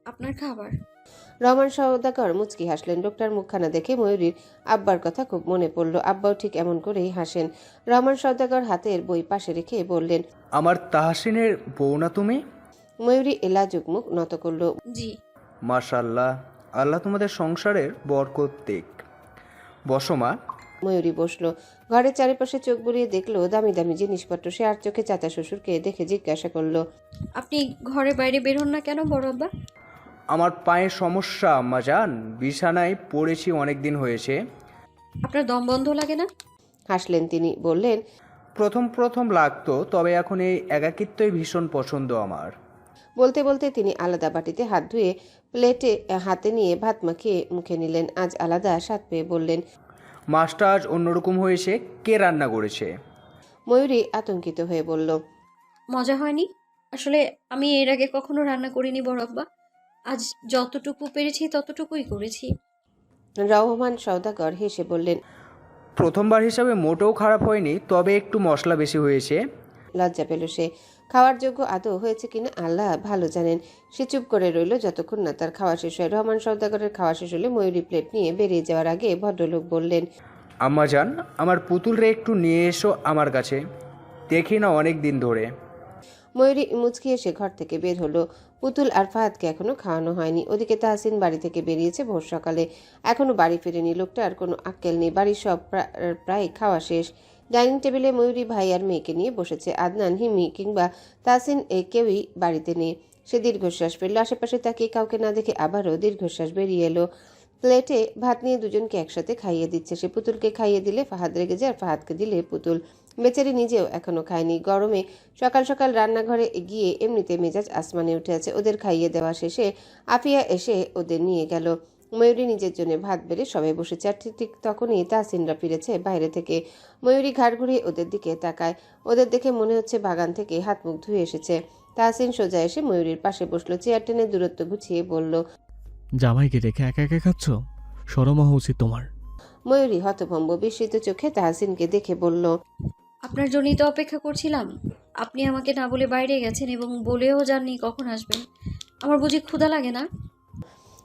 আপনার খাবার। রহমান সওদাগর মুচকি হাসলেন। লোকটার মুখখানা দেখে ময়ূরীর আব্বার কথা খুব মনে পড়ল। আব্বাও ঠিক এমন করেই হাসেন। রহমান সওদাগর হাতের বই পাশে রেখে বললেন, আমার তাহসিনের বউ না তুমি? ময়ূরী লাজুক মুখ নত করল। জি। মাশাআল্লাহ, আল্লাহ তোমাদের সংসারের বরকত দিক। বসো মা। ময়ূরী বসলো। ঘরের চারিপাশে চোখ বুলিয়ে দেখলো দামি দামি জিনিসপত্র। সে আর চোখে চাচা শ্বশুরকে দেখে জিজ্ঞাসা করলো, আপনি ঘরে বাইরে বের হন না কেন বড় আব্বা? আমার পায়ের সমস্যা আম্মাজান, বিছানায় পড়েছি অনেক দিন হয়েছে। আপনার দম বন্ধ লাগে না? হাসলেন তিনি। বললেন, প্রথম প্রথম লাগতো, তবে এখন এই একাকিত্বই ভীষণ পছন্দ আমার। বলতে বলতে তিনি আলাদা বাটিতে হাত ধুয়ে প্লেটে হাতে নিয়ে ভাত মাখিয়ে মুখে নিলেন। আজ আলাদা স্বাদ পেয়ে বললেন, মাছটা আজ অন্যরকম হয়েছে। কে রান্না করেছে? ময়ূরী আতঙ্কিত হয়ে বলল, মজা হয়নি? আসলে আমি এর আগে কখনো রান্না করিনি বড় আব্বা। আজ যতটুকু পেরেছি ততটুকুই করেছি। রহমান সওদাগর হেসে বললেন, প্রথমবার হিসাবে মোটেও খারাপ হয়নি, তবে একটু মশলা বেশি হয়েছে। লজ্জা পেল সে। খাওয়ার যোগ্য আদৌ হয়েছে কিনা আল্লাহ ভালো জানেন। সে চুপ করে রইল যতক্ষণ না তার খাওয়া শেষ হয়। রহমান সওদাগরের খাওয়া শেষ হলে ময়ূরী প্লেট নিয়ে বেরিয়ে যাওয়ার আগে ভদ্রলোক বললেন, আম্মাজান, আমার পুতুলরে একটু নিয়ে এসো আমার কাছে, দেখি না অনেক দিন ধরে। ময়ূরী মুচকি এসে ঘর থেকে বের হলো। পুতুল আর ফাহাদকে এখনো খাওয়ানো হয়নি। ওদিকে তাহসিন বাড়ি থেকে বেরিয়েছে ভোর সকালে, এখনো বাড়ি ফেরেনি। লোকটার কোনো আক্কেল নেই। বাড়ির সব প্রায় খাওয়া শেষ। ডাইনিং টেবিলে ময়ূরী ভাই আর মেয়েকে নিয়ে বসেছে। আদনান, হিমি কিংবা তাহসিন কেউই বাড়িতে নেই। সে দীর্ঘশ্বাস ফেলল। আশেপাশে তাকিয়ে কাউকে না দেখে আবারও দীর্ঘশ্বাস বেরিয়ে এলো। প্লেটে ভাত নিয়ে দুজনকে একসাথে খাইয়ে দিচ্ছে সে। পুতুলকে খাইয়ে দিলে ফাহাদ রেগে যায়, আর ফাহাদকে দিলে পুতুল। বেচারি নিজেও এখনো খায়নি। গরমে সকাল সকাল রান্নাঘরে গিয়ে এমনিতে মেজাজ আসমানে উঠে আছে। ওদের খাইয়ে দেওয়া শেষে আফিয়া এসে ওদের নিয়ে গেল। ময়ূরী নিজের জন্য ভাত বেড়ে সবাই বসেছে। আর ঠিক তখনই তাহসিনরা ফিরেছে বাইরে থেকে। ময়ূরী ঘাড় ঘুরিয়ে ওদের দিকে তাকায়। ওদের দেখে মনে হচ্ছে বাগান থেকে হাত মুখ ধুয়ে এসেছে। তাহসিন সোজা এসে ময়ূরীর পাশে বসলো। চেয়ার টেনে দূরত্ব ঘুচিয়ে বলল, জামাইকে রেখে একা একা খাচ্ছ? শরম হওয়া উচিত তোমার। ময়ূরী হতভম্ব বিস্মিত চোখে তাহসিনকে দেখে বলল, আপনার জন্যই তো অপেক্ষা করছিলাম। আপনি আমাকে না বলে বাইরে গেছেন এবং বলেও যাননি কখন আসবেন। আমার বুঝি ক্ষুধা লাগে না?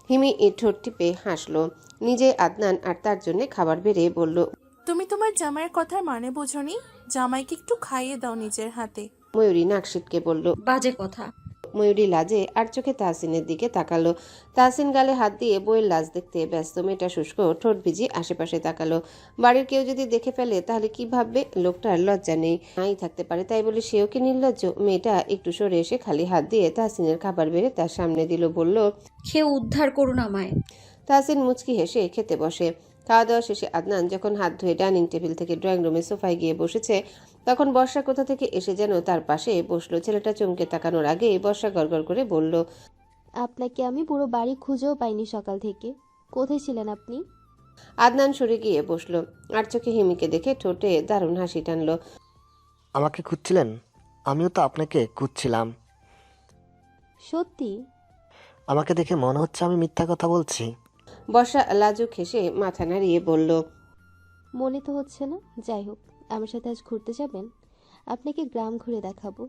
হিমি ঠোঁট টিপে হাসলো। নিজে আদনান আর তার জন্য খাবার বেড়ে বলল, তুমি তোমার জামাইয়ের কথার মানে বোঝনি? জামাইকে একটু খাইয়ে দাও নিজের হাতে। ময়ূরী নাক সিটকে বলল। বাজে কথা। ময়ূরী লাজে আর চোখে তাহসিনের দিকে তাকালো। তাহসিন গালে হাত দিয়ে বইয়ের লাজ দেখতে ব্যস্ত। মেয়েটা শুষ্ক ঠোঁট ভিজি আশেপাশে তাকালো। বাড়ির কেউ যদি দেখে ফেলে তাহলে কি ভাববে? লোকটার লজ্জা নেই, নাই থাকতে পারে, তাই বলে সেও কি নির্লজ্জ? মেয়েটা একটু সরে এসে খালি হাত দিয়ে তাহসিনের খাবার বেড়ে তার সামনে দিল। বলল, খেয়ে উদ্ধার করুন আমায়। তাহসিন মুচকি হেসে খেতে বসে। খাওয়া দাওয়া শেষে আদনান যখন হাত ধুয়ে ডাইনিং টেবিল থেকে ড্রয়িং রুমে সোফায় গিয়ে বসেছে, তখন বর্ষা কোথা থেকে এসে যেন তার পাশে বসলো। ছেলেটা চমকে তাকানোর আগে বর্ষা গড়গড় করে বলল, আপনাকে আমি পুরো বাড়ি খুঁজেও পাইনি সকাল থেকে। কোথায় ছিলেন আপনি? আদনান সরে গিয়ে বসলো। আর চোখে হিমিকে দেখে ঠোঁটে দারুণ হাসি টানলো। আমাকে খুঁজছিলেন? আমিও তো আপনাকে খুঁজছিলাম। সত্যি? আমাকে দেখে মনে হচ্ছে আমি মিথ্যা কথা বলছি? বর্ষা লাজুক হেসে মাথা নাড়িয়ে বলল, মনে তো হচ্ছে না। যাই হোক, আমার সাথে আজ ঘুরতে যাবেন? আপনাকে গ্রাম ঘুরে দেখাবো।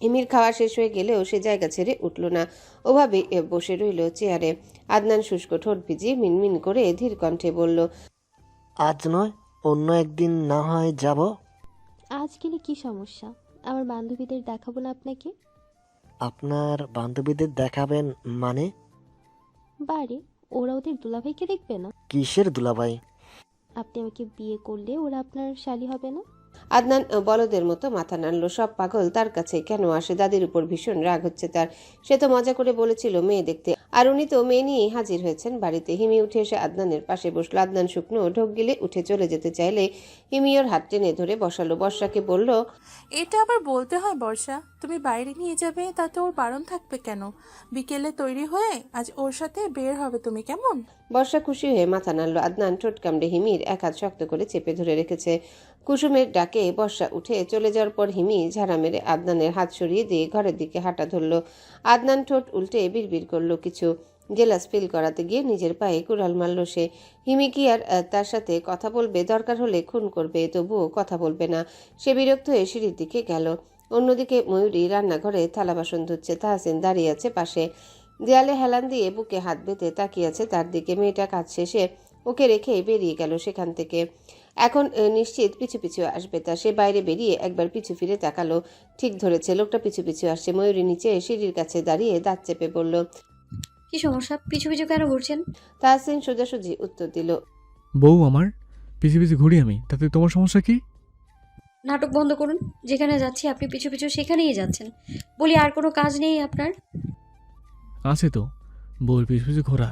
হিমির খাওয়া শেষ হয়ে গেলেও সে জায়গা ছেড়ে উঠল না। ওভাবে বসে রইল চেয়ারে। আদনান শুষ্ক ঠোঁট ভিজিয়ে মিনমিন করে ধীর কণ্ঠে বলল, আজ নয়, অন্য একদিন না হয় যাব। আজ গেলে কি সমস্যা? আমার বান্ধবীদের দেখাবো না আপনাকে? আপনার বান্ধবীদের দেখাবেন মানে? বারে, ওরা ওদের দুলাভাইকে দেখবে না? কিসের দুলাভাই? আপনি আমাকে বিয়ে করলে ওরা আপনার শালি হবে না? আদনান বলদের মতো মাথা নাড়ল। সব পাগল তার কাছে কেন আসে? দাদির উপর ভীষণ রাগ হচ্ছে তার। সে তো মজা করে বলেছিল মেয়ে দেখতে, আর উনি তো মেয়ে নিয়েই হাজির হয়েছেন বাড়িতে। হিমি উঠে এসে আদনানের পাশে বসলো। আদনান শুকনো ঢোক গিলে উঠে চলে যেতে চাইলে হিমি ওর হাত টেনে ধরে বসালো। বর্ষাকে বলল, এটা আবার বলতে হয় বর্ষা? তুমি বাইরে নিয়ে যাবে তাতে ওর বারণ থাকবে কেন? বিকেলে তৈরি হয়ে আজ ওর সাথে বের হবে তুমি, কেমন? বর্ষা খুশি হয়ে মাথা নাড়ল। আদনান ঠোঁট কামড়ে হিমির এক হাত শক্ত করে চেপে ধরে রেখেছে। কুসুমের ডাকে বর্ষা উঠে চলে যাওয়ার পর হিমি ঝাড়া মেরে আদনানের হাত সরিয়ে দিয়ে ঘরের দিকে হাঁটা ধরল। আদনান ঠোঁট উল্টে বিড়বিড় করলো কিছু। জেলাস ফিল করাতে গিয়ে নিজের পায়ে কুড়াল মারল সে। হিমি কি আর তার সাথে কথা বলবে? দরকার হলে খুন করবে, তবুও কথা বলবে না। সে বিরক্ত হয়ে সিঁড়ির দিকে গেল। অন্যদিকে ময়ূরী রান্নাঘরে থালা বাসন ধুচ্ছে। তাহসিন দাঁড়িয়ে আছে পাশে। দেয়ালে হেলান দিয়ে বুকে হাত বেঁধে তাকিয়ে আছে তার দিকে। মেয়েটা কাজ শেষে ওকে রেখে বেরিয়ে গেল সেখান থেকে। এখন নিশ্চিত পিছু পিছু আসবে তা। সে বাইরে বেরিয়ে একবার পিছু ফিরে তাকালো। ঠিক ধরেছে, লোকটা পিছু পিছু আসছে। ময়ূরী নিচে সিঁড়ির কাছে দাঁড়িয়ে দাঁত চেপে বলল। কি সমস্যা, পিছু পিছু কেন ঘুরছেন? তাহসিন সোজাসুজি উত্তর দিল। বউ আমার, পিছে পিছে ঘুরি আমি, তাতে তোমার সমস্যা কি? নাটক বন্ধ করুন। যেখানে যাচ্ছি আপনি পিছু পিছু সেখানেই যাচ্ছেন। বলি আর কোনো কাজ নেই আপনার? আছে তো, বউয়ের পিছে পিছে ঘোরা।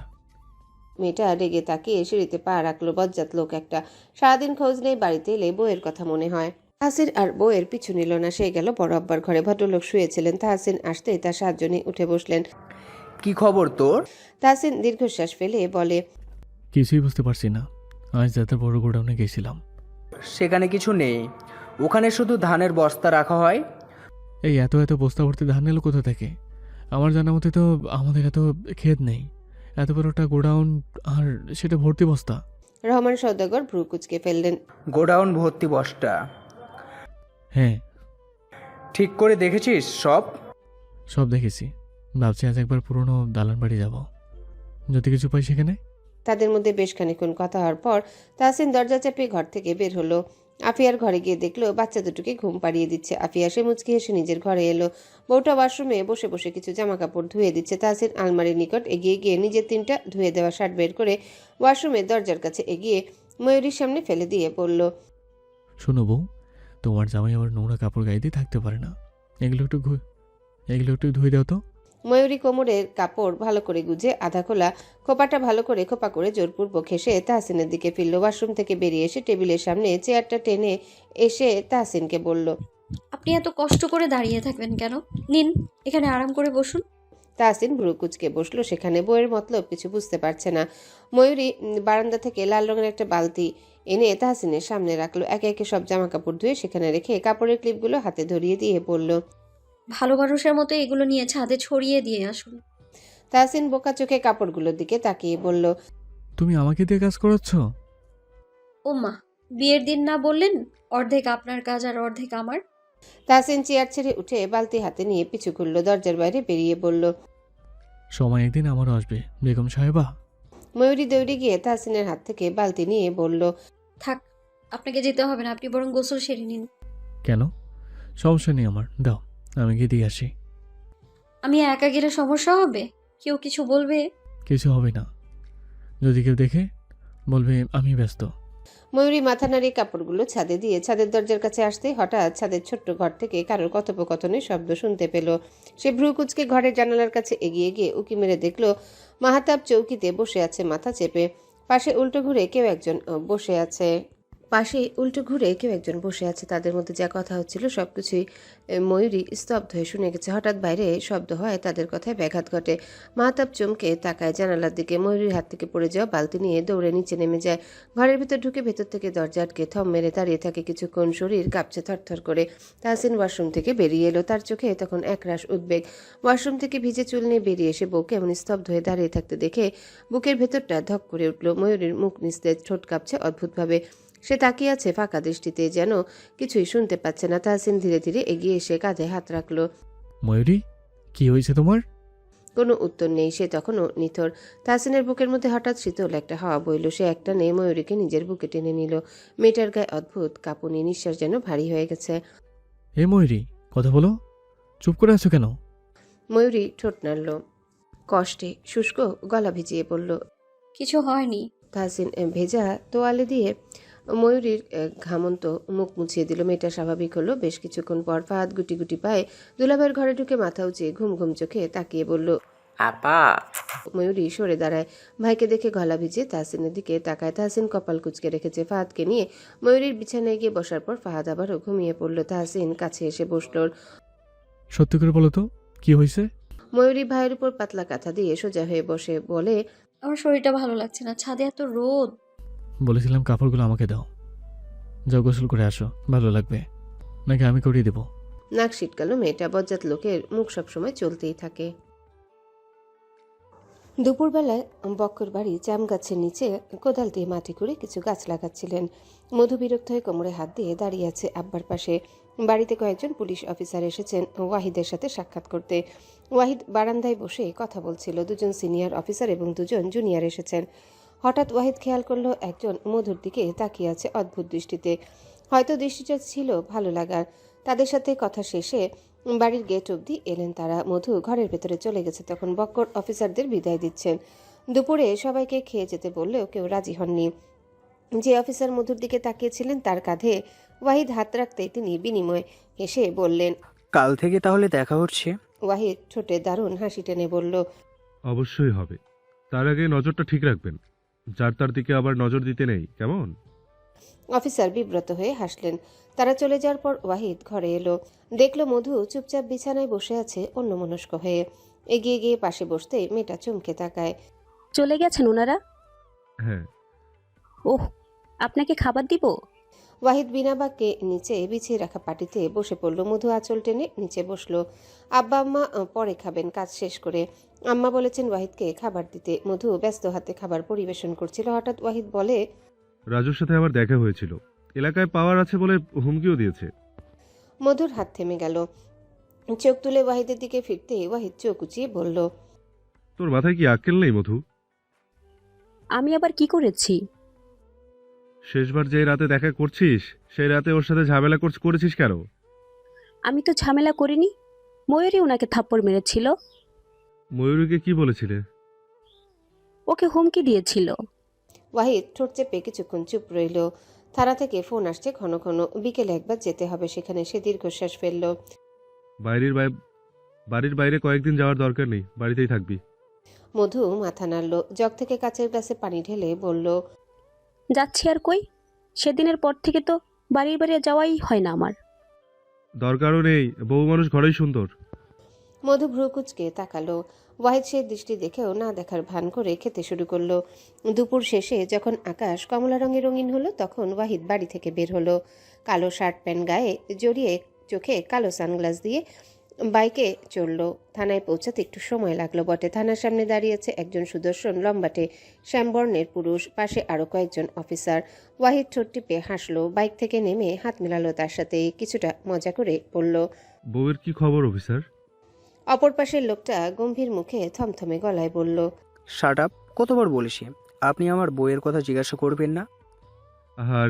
মেয়েটা রেগে তাকিয়ে সিঁড়িতে পা রাখলো। বজ্জাত লোক একটা। সারাদিন খোঁজ নেই, বাড়িতে এলে বউয়ের কথা মনে হয়। তাহসিন আর বউয়ের পিছু নিল না। সে গেল বড় আব্বার ঘরে। ভদ্রলোক শুয়েছিলেন। তাহসিন আসতেই তার 7 জনই উঠে বসলেন। কি খবর তোর? তাহসিন দীর্ঘশ্বাস ফেলে বলে। কিছুই বুঝতে পারছি না। আজ রাতে বড় গোডাউনে গেছিলাম। সেখানে কিছু নেই, ওখানে শুধু ধানের বস্তা রাখা হয়। এই এত এত বস্তা ভর্তি ধান এলো কোথা থেকে? আমার জানা মতে তো আমাদের এত ক্ষেত নেই। এত বড় একটা গোডাউন, আর সেটা ভর্তি বস্তা। রহমান সওদাগর ভ্রু কুঁচকে ফেললেন। গোডাউন ভর্তি বস্তা? হ্যাঁ, ঠিক করে দেখেছিস সব? সব দেখেছি। ভাবছি আজ একবার পুরনো দালান বাড়ি যাব, যদি কিছু পাই সেখানে। তাদের মধ্যে বেশ খানিকক্ষণ কথা হওয়ার পর তাহসিন দরজা চাপিয়ে ঘর থেকে বের হলো। আফিয়ার ঘরে গিয়ে দেখলো বাচ্চা দুটোকে ঘুম পাড়িয়ে দিচ্ছে। আফিয়া সে মুচকি হেসে নিজের ঘরে এলো। বউটা ওয়াশরুমে বসে বসে কিছু জামা কাপড় ধুয়ে দিচ্ছে। তাহসিন আলমারির নিকট এগিয়ে গিয়ে নিজের 3টা ধুয়ে দেওয়া শার্ট বের করে ওয়াশরুমের দরজার কাছে এগিয়ে ময়ূরীর সামনে ফেলে দিয়ে বলল। শোনো বউ, তোমার জামাই আবার নোংরা কাপড় গায়ে দিয়ে থাকতে পারে না। এগুলো একটু ধুয়ে দাও তো। ময়ূরী কোমরের কাপড় ভালো করে গুজে আধা খোলা খোপাটা ভালো করে খোপা করে জোরপূর্বক হেসে তাহসিনের দিকে ফিরল। ওয়াশরুম থেকে বেরিয়ে এসে টেবিলের সামনে চেয়ারটা টেনে এসে তাহসিনকে বলল। আপনি এত কষ্ট করে দাঁড়িয়ে থাকবেন কেন? নিন, এখানে আরাম করে বসুন। তাহসিন ভ্রু কুঁচকে বসলো সেখানে। বইয়ের মতলব কিছু বুঝতে পারছে না। ময়ূরী বারান্দা থেকে লাল রঙের একটা বালতি এনে তাহসিনের সামনে রাখলো। একে একে সব জামা কাপড় ধুয়ে সেখানে রেখে কাপড়ের ক্লিপগুলো হাতে ধরিয়ে দিয়ে বলল। ভালো মানুষের মতো এগুলো নিয়ে ছাদে ছড়িয়ে দিয়ে আসুন। তাহসিন বোকা চোখে কাপড়গুলোর দিকে তাকিয়ে বলল। তুমি আমাকে দিয়ে কাজ করাচ্ছ? ও মা, বিয়ের দিন না বললেন অর্ধেক আপনার কাজ আর অর্ধেক আমার? তাহসিন চেয়ার ছেড়ে উঠে বালতি হাতে নিয়ে পিছু খুলল। দরজার বাইরে বেরিয়ে বলল। সময় একদিন আমারও আসবে বেগম সাহেবা। ময়ূরী দৌড়ে গিয়ে তাহসিনের হাত থেকে বালতি নিয়ে বলল। থাক, আপনাকে যেতে হবে না, আপনি বরং গোসল সেরে নিন। কেন? সমস্যা নেই আমার, দাও আমি গিয়ে দিয়ে আসি। আমি একা গেলে সমস্যা হবে? কেউ কিছু বলবে? কিছু হবে না, যদি কেউ দেখে বলবে আমি ব্যস্ত। ময়ূরী মাথা নাড়িয়ে কাপড়গুলো ছাদে দিয়ে ছাদের দরজার কাছে আসতেই হঠাৎ ছাদের ছোট্ট ঘর থেকে কারোর কথোপকথনের শব্দ শুনতে পেল। সে ভ্রু কুঁচকে ঘরের জানালার কাছে এগিয়ে গিয়ে উকি মেরে দেখল মাহাতাব চৌকিতে বসে আছে মাথা চেপে। পাশে উল্টো ঘুরে কেউ একজন বসে আছে। তাদের মধ্যে যা কথা হচ্ছিল সবকিছুই ময়ূরী স্তব্ধ হয়ে শুনে গেছে। হঠাৎ বাইরে শব্দ হয়, তাদের কথায় ব্যাঘাত ঘটে। মাহতাব চমকে তাকায় জানালার দিকে। ময়ূরীর হাত থেকে পড়ে যাওয়া বালতি নিয়ে দৌড়ে নিচে নেমে যায়। ঘরের ভিতর ঢুকে ভেতর থেকে দরজা আটকে থম মেরে দাঁড়িয়ে থাকে কিছুক্ষণ। শরীর কাঁপছে থরথর করে। তাহসিন ওয়াশরুম থেকে বেরিয়ে এলো। তার চোখে তখন একরাশ উদ্বেগ। ওয়াশরুম থেকে ভিজে চুল নিয়ে বেরিয়ে এসে বউকে এমন স্তব্ধ হয়ে দাঁড়িয়ে থাকতে দেখে বুকের ভেতরটা ধক করে উঠল। ময়ূরীর মুখ নিস্তেজ, ঠোঁট কাঁপছে অদ্ভুতভাবে। সে তাকিয়ে আছে ফাঁকা দৃষ্টিতে, যেন কিছুই শুনতে পাচ্ছে না। তাহসিন ধীরে ধীরে এগিয়ে এসে কাঁধে হাত রাখলো। ময়ূরী, কি হয়েছে তোমার? কোনো উত্তর নেই। সে তখনও নিথর। তাহসিনের বুকের মধ্যে হঠাৎ শীতল একটা হাওয়া বইল। সে একটা নেই ময়ূরীকে নিজের বুকে টেনে নিল। মেয়েটার গায়ে অদ্ভুত কাঁপুনি, নিঃশ্বাস যেন ভারী হয়ে গেছে। এ ময়ূরী, কথা বলো, চুপ করে আছো কেন? ময়ূরী ঠোঁট নাড়ল, কষ্টে শুষ্ক গলা ভিজিয়ে বলল। কিছু হয়নি। তাহসিন ভেজা তোয়ালে দিয়ে ময়ূরীর ঘামন্ত মুখ মুছিয়ে দিল। মেয়েটা স্বাভাবিক হলো। বেশ কিছুক্ষণ পর ফাহাদ গুটি গুটি পায়ে দুলাভাইয়ের ঘরে ঢুকে মাথা উঁচিয়ে ঘুম ঘুম চোখে তাকিয়ে বলল। আপা। ময়ূরী সরে দাঁড়ায়। ভাইকে দেখে গলা ভিজে তাহসিনের দিকে তাকায়। তাহসিন কপাল কুঁচকে রেখেছে। ফাহাদকে নিয়ে ময়ূরীর বিছানায় গিয়ে বসার পর ফাহাদ আবারও ঘুমিয়ে পড়ল। তাহসিন কাছে এসে বসল। সত্যি করে বলো তো, কি হয়েছে? ময়ূরী ভাইয়ের উপর পাতলা কাঁথা দিয়ে সোজা হয়ে বসে বলে। আমার শরীরটা ভালো লাগছে না, ছাদে এত রোদ। বলেছিলাম কাপড়গুলো আমাকে দাও, যাও গোসল করে আসো, ভালো লাগবে, নাকি আমি করিয়ে দেবো? নাক সিটকালো মেয়েটা। বজ্জাত লোকের মুখ সবসময় চলতেই থাকে। দুপুরবেলায় বক্কর বাড়ি জাম গাছের নিচে কোদাল দিয়ে মাটি করে কিছু গাছ লাগাচ্ছিলেন। মধু বিরক্ত হয়ে কোমরে হাত দিয়ে দাঁড়িয়ে আছে আব্বার পাশে। বাড়িতে কয়েকজন পুলিশ অফিসার এসেছেন ওয়াহিদের সাথে সাক্ষাৎ করতে। ওয়াহিদ বারান্দায় বসে কথা বলছিল। দুজন সিনিয়র অফিসার এবং দুজন জুনিয়র এসেছেন। হঠাৎ ওয়াহিদ খেয়াল করলো একজন মধুর দিকে তাকিয়ে আছে অদ্ভুত দৃষ্টিতে। হয়তো দৃষ্টিটা ছিল ভালো লাগার। তাদের সাথে কথা শেষে বাড়ির গেট অবধি এলেন তারা। মধু ঘরের ভেতরে চলে গেছে তখন বক্কর অফিসারদের বিদায় দিচ্ছেন। দুপুরে সবাইকে খেয়ে যেতে বললেও কেউ রাজি হননি। যে অফিসার মধুর দিকে তাকিয়েছিলেন তার কাঁধে ওয়াহিদ হাত রাখতেই তিনি বিনিময় হেসে বললেন। কাল থেকে তাহলে দেখা হচ্ছে। ওয়াহিদ ঠোঁটে দারুণ হাসি টেনে বলল, অবশ্যই হবে। তার আগে নজরটা ঠিক রাখবেন, যার তার দিকে আবার নজর দিতে নেই, কেমন? অফিসার বিব্রত হয়ে হাসলেন। তারা চলে যাওয়ার পর ওয়াহিদ ঘরে এলো। দেখলো মধু চুপচাপ বিছানায় বসে আছে অন্যমনস্ক হয়ে। এগিয়ে গিয়ে পাশে বসতে মেয়েটা চমকে তাকায়। চলে গেছেন ওনারা? হ্যাঁ। ওহ, আপনাকে খাবার দিব? ওয়াহিদ বিনা বাক্যে নিচে বিছিয়ে রাখা পাটিতে বসে পড়ল। মধু আঁচল টেনে নিচে বসলো। আব্বা আম্মা পরে খাবেন কাজ শেষ করে। আম্মা বলেছেন ওয়াহিদকে খাবার দিতে। মধু ব্যস্ত হাতে খাবার পরিবেশন করছিল। হঠাৎ ওয়াহিদ বলে, রাজুর সাথে আমার দেখা হয়েছিল, এলাকায় পাওয়ার আছে বলে হুমকিও দিয়েছে। মধুর হাত থেমে গেল। চোখ তুলে ওয়াহিদের দিকে ফিরতে ওয়াহিদ চোখ উঁচিয়ে বলল, তোর মাথায় কি আক্কেল নেই মধু? আমি আবার কি করেছি? শেষবার যে রাতে দেখা করছিস সেই রাতে ওর সাথে ঝামেলা করেছিস কেন? আমি তো ঝামেলা করিনি, ময়ূরী ওনাকে থাপ্পড় মেরেছিল। ময়ূরীকে কি বলেছিলে? ওকে হুমকি দিয়েছিল। ওয়াহিদ ঠোঁট চেপে কিছুক্ষণ চুপ রইল। থানা থেকে ফোন আসছে ঘন ঘন। বিকেলে একবার যেতে হবে সেখানে। সে দীর্ঘশ্বাস ফেলল। বাড়ির বাইরে কয়েকদিন যাওয়ার দরকার নেই, বাড়িতেই থাকবি। মধু মাথা নাড়ল। জগ থেকে কাচের গ্লাসে পানি ঢেলে বলল, যাচ্ছি আর কই, সেদিনের পর থেকে তো বাড়ির বাইরে যাওয়াই হয় না আমার। দরকারও নেই, বউ মানুষ ঘরেই সুন্দর। মধু ভ্রু কুচকে তাকালো। ওয়াহিদ সে দৃষ্টি দেখেও না দেখার ভান করে খেতে শুরু করলো। দুপুর শেষে যখন আকাশ কমলা রঙে রঙিন হলো তখন ওয়াহিদ বাড়ি থেকে বের হলো। কালো শার্ট প্যান্ট গায়ে জড়িয়ে, চোখে কালো সানগ্লাস দিয়ে বাইকে চড়ল। থানায় পৌঁছাতে একটু সময় লাগলো বটে। থানার সামনে দাঁড়িয়েছে একজন সুদর্শন লম্বাটে শ্যামবর্ণের পুরুষ, পাশে আরো কয়েকজন অফিসার। ওয়াহিদ ঠোঁট টিপে হাসলো। বাইক থেকে নেমে হাত মেলালো তার সাথে। কিছুটা মজা করে বলল, বউয়ের কি খবর অফিসার? অপর পাশের লোকটা গম্ভীর মুখে থমথমে গলায় বলল, শাট আপ, কতবার বলেছি আপনি আমার বইয়ের কথা জিজ্ঞাসা করবেন না।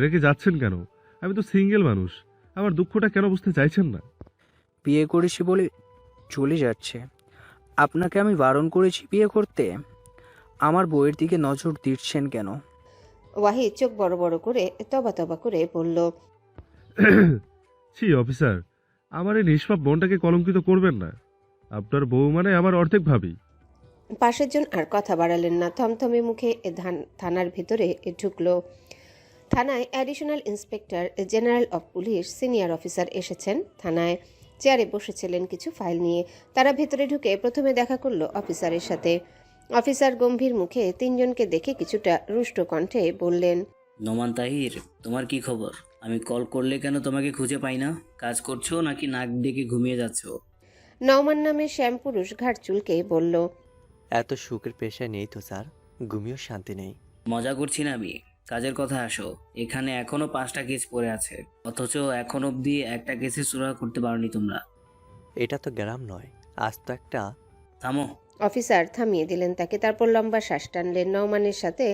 রেখে যাচ্ছেন কেন? আমি তো সিঙ্গেল মানুষ, আমার দুঃখটা কেন বুঝতে চাইছেন না? বিয়ে করেছি বলে চলে যাচ্ছে। আপনাকে আমি বারণ করেছি বিয়ে করতে। আমার বইয়ের দিকে নজর দিচ্ছেন কেন? ওয়াহিদ চোখ বড় বড় করে তবা তবা করে বলল, ছি অফিসার, আমার এই নিষ্পাপ বোনটাকে কলঙ্কিত করবেন না। আপনার বউ মানে আমার অর্ধেক ভাবি। পাশের জন আর কথা বাড়ালেন না। থমথমে মুখে থানার ভেতরে ঢুকলো। থানায় additional inspector general of police senior officer এসেছেন। থানায় চেয়ারে বসেছিলেন কিছু ফাইল নিয়ে। তারা ভেতরে ঢুকে প্রথমে দেখা করলো অফিসারের সাথে। অফিসার গম্ভীর মুখে তিনজনকে দেখে কিছুটা রুষ্ট কণ্ঠে বললেন, নোমান তাহির, তোমার কি খবর? আমি কল করলে কেন তোমাকে খুঁজে পাই না? কাজ করছো নাকি নাক ডেকে ঘুমিয়ে যাচ্ছো? নওমান নামের শ্যাম পুরুষ ঘাট চুলকে বলল, এত সুখের পেশায় নেই তো স্যার, ঘুমিয়েও শান্তি নেই। মজা করছি না আমি, কাজের কথা আসো। এখানে এখনো 5টা কেস পড়ে আছে, অথচ এখন অবধি একটা কেসে সুরাহা করতে পারোনি তোমরা। এটা তো গ্রাম নয়, আজ তো একটা। থামো। অফিসার থামিয়ে দিলেন তাকে। তারপর লম্বা শ্বাস টানলেন। নওমানের সাথে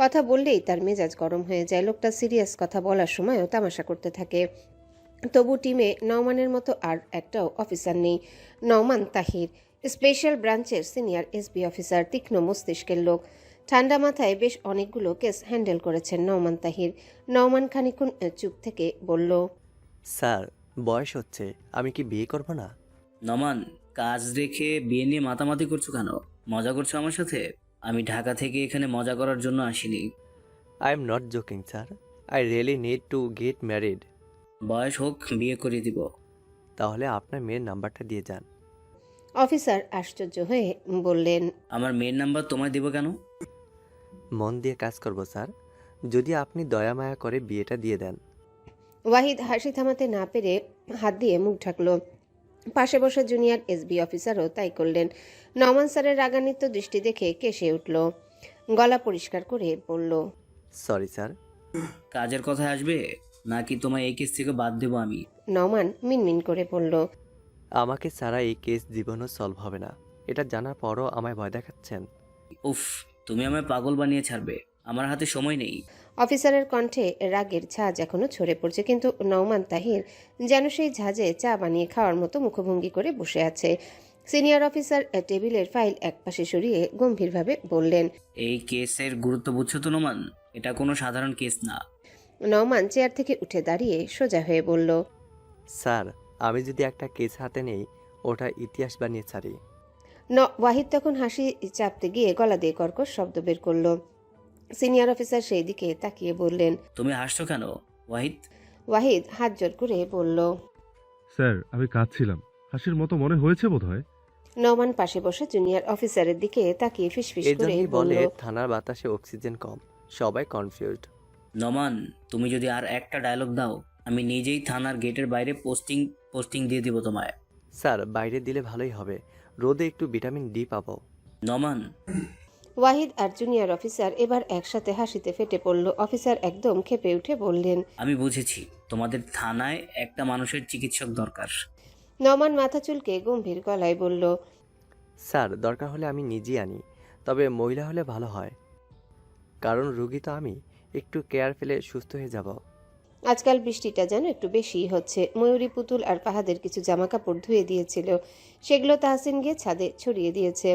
কথা বললেই তার মেজাজ গরম হয়ে যায়। লোকটা সিরিয়াস কথা বলার সময়ও তামাশা করতে থাকে। তবু টিমে নওমানের মতো আর একটাও অফিসার নেই। নওমান তাহির স্পেশাল ব্রাঞ্চের সিনিয়র এসবি অফিসার, তীক্ষ্ণ মস্তিষ্কের লোক। ঠান্ডা মাথায় বেশ অনেকগুলো কেস হ্যান্ডেল করেছেন নওমান তাহির। নওমান খানিকক্ষণ চুপ থেকে বলল, স্যার বয়স হচ্ছে, আমি কি বিয়ে করব না? নমান, কাজ রেখে বিয়ে নিয়ে মাতামাতি করছো কেন? মজা করছো আমার সাথে? আমি ঢাকা থেকে এখানে মজা করার জন্য আসিনি। I am not joking sir, I really need to get married. বয়স হোক, বিয়ে করে দিব। তাহলে আপনার মেয়ের নাম্বারটা দিয়ে যান। অফিসার আশ্চর্য হয়ে বললেন, আমার মেয়ের নাম্বার তোমায় দেবো কেন? মন দিয়ে কাজ করব স্যার, যদি আপনি দয়া মায়া করে বিয়েটা দিয়ে দেন। ওয়াহিদ হাসি থামাতে না পেরে হাত দিয়ে মুখ ঢাকল। পাশে বসা জুনিয়র এসবি অফিসারও তাই করলেন। নওমান স্যারের রাগান্বিত দৃষ্টি দেখে কেসে উঠল, গলা পরিষ্কার করে বলল, সরি স্যার। কাজের কথায় আসবে নাকি তোমায় এই কেস থেকে বাদ দেবো আমি? নওমান মিনমিন করে বলল, আমাকে ছাড়া এই কেস জীবনও সলভ হবে না, এটা জানার পরও আমায় ভয় দেখাচ্ছেন। উফ, তুমি আমায় পাগল বানিয়ে ছাড়বে, আমার হাতে সময় নেই। অফিসারের কণ্ঠে রাগের ঝাঁজ এখনো ঝরে পড়ছে, কিন্তু নওমান তাহির যেন সেই ঝাঁজে চা বানিয়ে খাওয়ার মতো মুখভঙ্গি করে বসে আছে। সিনিয়র অফিসার টেবিলের ফাইল একপাশে সরিয়ে গম্ভীরভাবে বললেন, এই কেসের গুরুত্ব বুঝছো তো নোমান? এটা কোনো সাধারণ কেস না। নওমান চেয়ার থেকে উঠে দাঁড়িয়ে সোজা হয়ে বলল, স্যার, আমি যদি একটা কেস হাতে নেই, ওটা ইতিহাস বানিয়ে ছাড়ি। ওয়াহিদ তখন হাসি চাপতে গিয়ে গলা দিয়ে কর্কশ শব্দ বের করলো। সিনিয়র অফিসার সেই দিকে তাকিয়ে বললেন, তুমি হাসছো কেন ওয়াহিদ? ওয়াহিদ হাত জোর করে বলল, স্যার আমি কাঁদছিলাম, হাসির মতো মনে হয়েছে বোধ হয়। নওমান পাশে বসে জুনিয়র অফিসারের দিকে তাকিয়ে ফিসফিস এই করে জন্যই বলল, বলে থানার বাতাসে অক্সিজেন কম, সবাই কনফিউজড। নোমান, তুমি যদি আর একটা ডায়লগ দাও, আমি নিজেই থানার গেটের বাইরে পোস্টিং দিয়ে দিব তোমায়। স্যার, বাইরে দিলে ভালোই হবে, রোদে একটু ভিটামিন ডি পাবো। নোমান, ওয়াহিদ আর জুনিয়র অফিসার এবার একসাথে হাসিতে ফেটে পড়ল। অফিসার একদম ক্ষেপে উঠে বললেন, আমি বুঝেছি তোমাদের থানায় একটা মানুষের চিকিৎসক দরকার। নওমান মাথা চুলকে গম্ভীর গলায় বলল, স্যার, দরকার হলে আমি নিজেই আনি, তবে মহিলা হলে ভালো হয়, কারণ রুগী তো আমি, একটু কেয়ার পেলে সুস্থ হয়ে যাব। আজকাল বৃষ্টিটা যেন একটু বেশিই হচ্ছে। ময়ূরী, পুতুল আর ফাহাদের কিছু জামা কাপড় ধুয়ে দিয়েছিল, সেগুলো তাহসিন গিয়ে ছাদে ছড়িয়ে দিয়েছে।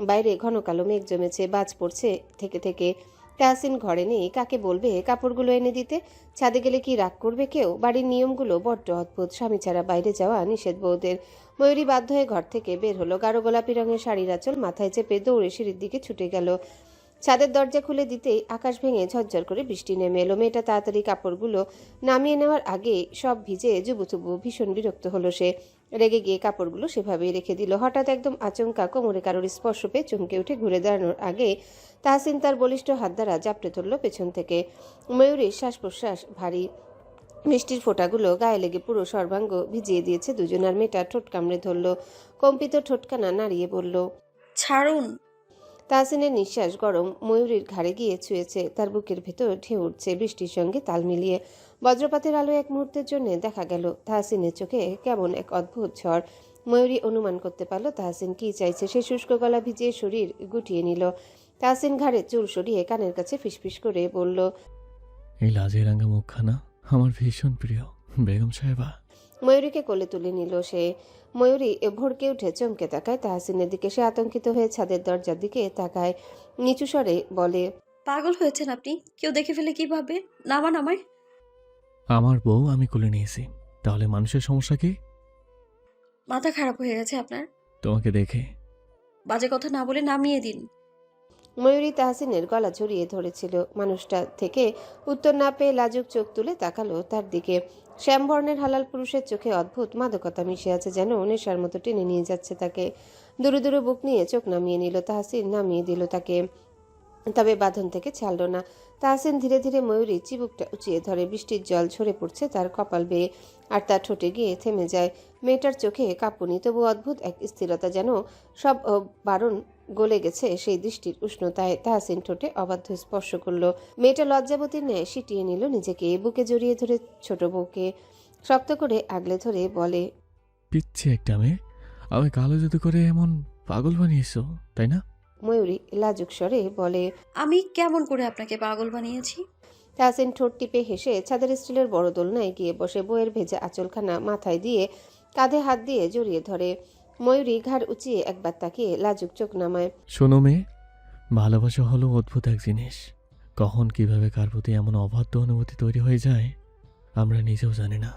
বাইরে ঘন কালো মেঘ জমেছে, বাজ পড়ছে থেকে থেকে। তাহসিন ঘরে নেই, কাকে বলবে কাপড়গুলো এনে দিতে? ছাদে গেলে কি রাগ করবে কেউ? বাড়ির নিয়মগুলো বড্ড অদ্ভুত, স্বামী ছাড়া বাইরে যাওয়া নিষেধ বউদের। ময়ূরী বাধ্য হয়ে ঘর থেকে বের হলো, গাঢ় গোলাপি রঙের শাড়ির আঁচল মাথায় চেপে দৌড়ে সিঁড়ির দিকে ছুটে গেল। ছাদের দরজা খুলে দিতেই আকাশ ভেঙে ঝরঝর করে বৃষ্টি নেমে এলো। মেয়েটা তাড়াতাড়ি কাপড়গুলো নামিয়ে নেওয়ার আগে সব ভিজে জুবুথুবু। ভীষণ বিরক্ত হলো সে, রেগে গিয়ে কাপড়গুলো সেভাবেই রেখে দিল। হঠাৎ একদম আচমকা কোমরে কারোর স্পর্শ পেয়ে চমকে উঠে ঘুরে দাঁড়ানোর আগে তাহসিন তার বলিষ্ঠ হাত দ্বারা জাপটে ধরল পেছন থেকে। ময়ূরীর শ্বাস প্রশ্বাস ভারী, বৃষ্টির ফোঁটাগুলো গায়ে লেগে পুরো সর্বাঙ্গ ভিজিয়ে দিয়েছে দুজনার। মেয়েটা ঠোঁট কামড়ে ধরল, কম্পিত ঠোঁটকানা নাড়িয়ে বলল, ছাড়ুন। তাহসিনের নিঃশ্বাস গরম ময়ূরীর ঘাড়ে গিয়ে ছুঁয়েছে, তার বুকের ভেতর ঢেউ উঠছে বৃষ্টির সঙ্গে তাল মিলিয়ে। বজ্রপাতের আলো এক মুহূর্তের জন্য দেখা গেল তাহসিনের চোখে কেমন এক অদ্ভুত ঝড়। ময়ূরী অনুমান করতে পারল তাহসিন কি চাইছে। সে শুষ্ক গলা ভিজিয়ে শরীর গুটিয়ে নিল। তাহসিন ঘাড়ে চুল সরিয়ে কানের কাছে ফিসফিস করে বলল, এই লাজে রাঙা মুখখানা আমার ভীষণ প্রিয় বেগম সাহেবা। ময়ূরীকে কোলে তুলে নিল সে। ময়ূরী ভড়কে উঠে চমকে তাকায় তাহসিনের দিকে। সে আতঙ্কিত হয়ে ছাদের দরজার দিকে তাকায়, নিচু স্বরে বলে, পাগল হয়েছেন আপনি? কেউ দেখে ফেলে কি ভাবে? নামান আমায়। আমার বউ আমি কোলে নিয়েছি, তাহলে মানুষের সমস্যা কি? মাথা খারাপ হয়ে গেছে আপনার? তোমাকে দেখে। বাজে কথা না বলে নামিয়ে দিন। ময়ূরী তাহসিনের গলা জড়িয়ে ধরেছিল। মানুষটা থেকে উত্তর না পেয়ে লাজুক চোখ তুলে তাকালো তার দিকে। শ্যামবর্ণের হালাল পুরুষের চোখে অদ্ভুত মাদকতা মিশে আছে, যেন নেশার মতো টেনে নিয়ে যাচ্ছে তাকে। দূরে দূরে বুক নিয়ে চোখ নামিয়ে নিল তাহসিন, নামিয়ে দিল তাকে, তবে বাঁধন থেকে ছাড়ল না। তাহসিন ধীরে ধীরে ময়ূরীর চিবুকটা উঁচিয়ে ধরে। বৃষ্টির জল ঝরে পড়ছে তার কপাল বেয়ে, আর তার ঠোঁটে গিয়ে থেমে যায়। মেয়েটার চোখে কাঁপুনি, তবু অদ্ভুত এক স্থিরতা, যেন সব বারণ গলে গেছে সেই দৃষ্টির উষ্ণতায়। তাহসিন ঠোঁটে অবাধ্য স্পর্শ করলো। মেয়েটা লজ্জাবতীর ন্যায় সিটিয়ে নিল নিজেকে, বুকে জড়িয়ে ধরে ছোট বউকে শক্ত করে আগলে ধরে বলে, পিচ্ছে একটা মেয়ে, আমি কালো জাদু করে এমন পাগল বানিয়েছো তাই না? ময়ূরী লাজুক স্বরে বলে, আমি কেমন করে আপনাকে পাগল বানিয়েছি? তাহসিন ঠোঁট টিপে হেসে ছাদের স্টিলের বড় দোলনায় গিয়ে বসে, বইয়ের ভেজা আঁচলখানা মাথায় দিয়ে কাঁধে হাত দিয়ে জড়িয়ে ধরে। ময়ূরী ঘাড় উঁচিয়ে একবার তাকিয়ে লাজুক চোখ নামায়। শোনো মেয়ে, ভালোবাসা হলো অদ্ভুত এক জিনিস। কখন কিভাবে কার প্রতি এমন অবাধ্য অনুভূতি তৈরি হয়ে যায় আমরা নিজেও জানি না।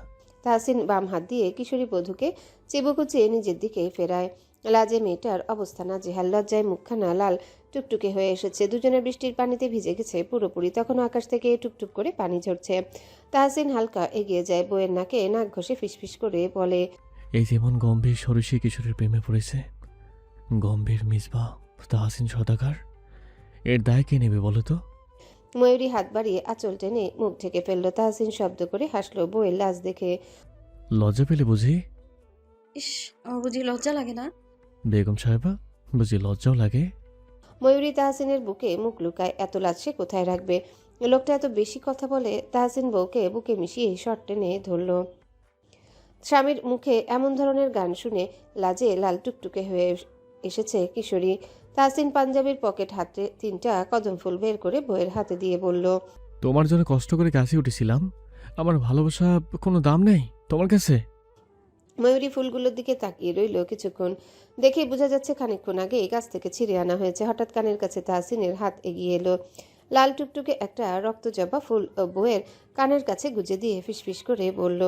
তাহসিন বাম হাত দিয়ে কিশোরী বধূকে চিবুকুচিয়ে নিজের দিকে ফেরায়। লাজে মেয়েটার অবস্থা নাজেহাল, লজ্জায় মুখখানা লাল টুকটুকে হয়ে এসেছে। দুজনের বৃষ্টির পানিতে ভিজে গেছে পুরোপুরি। তখনও আকাশ থেকে টুকটুক করে পানি ঝরছে। তাহসিন হালকা এগিয়ে যায়, বইয়ের নাকে নাক ঘষে ফিসফিস করে বলে, এই যেমন গম্ভীর সরসী কিশোরের প্রেমে পড়েছে, গম্ভীর মিসবা তাহসিন সদাগর, এর দায় কে নেবে বলো তো? ময়ূরী হাত বাড়িয়ে আঁচল টেনে মুখ ঢেকে ফেললো। তাহসিন শব্দ করে হাসলো বইয়ের লাজ দেখে। লজ্জা পেলে বুঝি? ইস, আমার বুঝি লজ্জা লাগে না? বেগম সাহেবা, বুঝি লজ্জাও লাগে? ময়ূরী তাহসিনের বুকে মুখ লুকায়, এত লাজ সে কোথায় রাখবে। লোকটা এত বেশি কথা বলে। তাহসিন বউকে বুকে মিশিয়ে শট টেনে ধরল। স্বামীর মুখে এমন ধরনের গান শুনে লাজে লাল টুকটুকে হয়ে এসেছে কিশোরী। তাহসিন পাঞ্জাবির পকেট হাতে 3টা কদম ফুল বের করে বউয়ের হাতে দিয়ে বলল, তোমার জন্য কষ্ট করে গাছে উঠেছিলাম, আমার ভালোবাসা কোনো দাম নেই তোমার কাছে? ময়ূরী ফুলগুলোর দিকে তাকিয়ে রইল কিছুক্ষণ। দেখেই বোঝা যাচ্ছে খানিকক্ষণ আগে গাছ থেকে ছিঁড়ে আনা হয়েছে। হঠাৎ কানের কাছে তাহসিনের হাত এগিয়ে এলো। লাল টুকটুকে একটা রক্তজবা ফুল বউয়ের কানের কাছে গুজে দিয়ে ফিসফিস করে বলল।